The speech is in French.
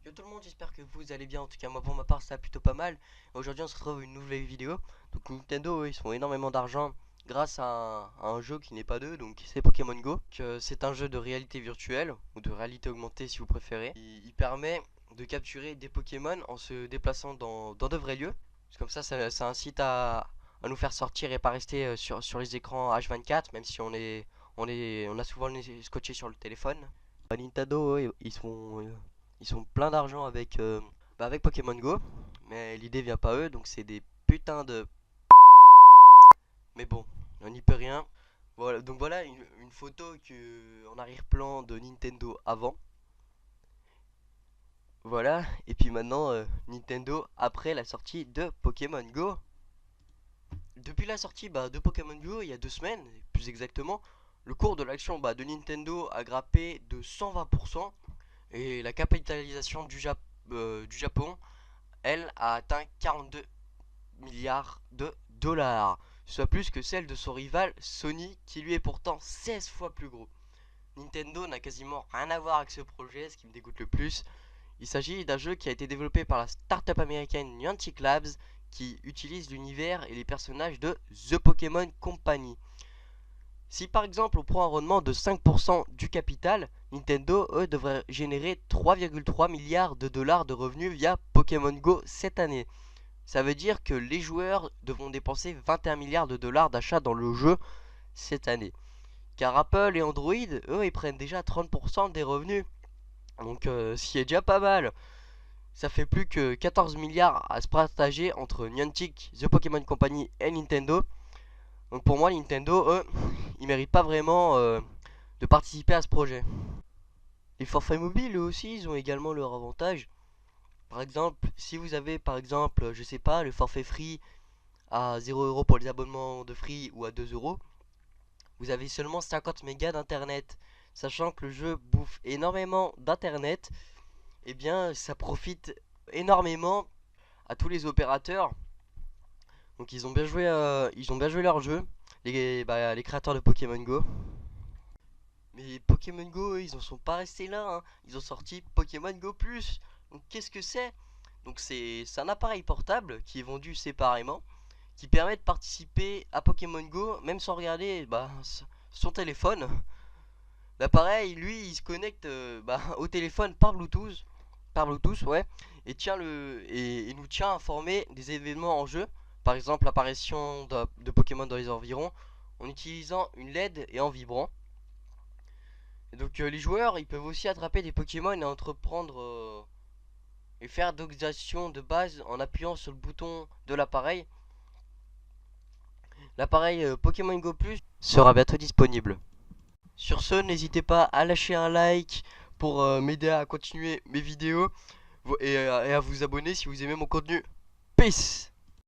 Yo tout le monde, j'espère que vous allez bien. En tout cas, moi pour ma part, ça va plutôt pas mal. Aujourd'hui, on se retrouve une nouvelle vidéo. Donc, Nintendo, ils font énormément d'argent grâce à un jeu qui n'est pas d'eux, donc c'est Pokémon Go. C'est un jeu de réalité virtuelle ou de réalité augmentée si vous préférez. Il permet de capturer des Pokémon en se déplaçant dans de vrais lieux. Comme ça incite à nous faire sortir et pas rester sur les écrans H24, même si on a souvent le nez scotché sur le téléphone. Nintendo, ils sont pleins d'argent avec Pokémon Go, mais l'idée vient pas eux, donc c'est des putains de. Mais bon, on n'y peut rien. Voilà, donc voilà une photo en arrière-plan de Nintendo avant. Voilà, et puis maintenant Nintendo après la sortie de Pokémon Go. Depuis la sortie de Pokémon Go il y a 2 semaines, plus exactement, le cours de l'action de Nintendo a grimpé de 120% et la capitalisation du Japon, elle, a atteint 42 milliards de dollars, soit plus que celle de son rival Sony qui lui est pourtant 16 fois plus gros. Nintendo n'a quasiment rien à voir avec ce projet, ce qui me dégoûte le plus. Il s'agit d'un jeu qui a été développé par la start-up américaine Niantic Labs qui utilise l'univers et les personnages de The Pokémon Company. Si par exemple on prend un rendement de 5% du capital, Nintendo eux devrait générer 3,3 milliards de dollars de revenus via Pokémon Go cette année. Ça veut dire que les joueurs devront dépenser 21 milliards de dollars d'achat dans le jeu cette année. Car Apple et Android, eux, ils prennent déjà 30% des revenus. Donc ce qui est déjà pas mal. Ça fait plus que 14 milliards à se partager entre Niantic, The Pokémon Company et Nintendo. Donc pour moi, Nintendo, eux, ils méritent pas vraiment de participer à ce projet. Les forfaits mobiles, eux aussi, ils ont également leur avantage. Par exemple, si vous avez, par exemple, je sais pas, le forfait free à 0€ pour les abonnements de free ou à 2€, vous avez seulement 50 mégas d'internet. Sachant que le jeu bouffe énormément d'internet, et bien ça profite énormément à tous les opérateurs. Donc ils ont bien joué leur jeu, les créateurs de Pokémon Go. Mais Pokémon Go, ils en sont pas restés là, hein. Ils ont sorti Pokémon Go Plus. Donc qu'est-ce que c'est? Donc c'est un appareil portable qui est vendu séparément, qui permet de participer à Pokémon Go même sans regarder son téléphone. L'appareil, lui, il se connecte au téléphone par Bluetooth, ouais, et nous tient informé des événements en jeu, par exemple l'apparition de Pokémon dans les environs, en utilisant une LED et en vibrant. Et donc les joueurs, ils peuvent aussi attraper des Pokémon et entreprendre et faire des actions de base en appuyant sur le bouton de l'appareil. L'appareil Pokémon Go Plus sera bientôt disponible. Sur ce, n'hésitez pas à lâcher un like pour m'aider à continuer mes vidéos et à vous abonner si vous aimez mon contenu. Peace!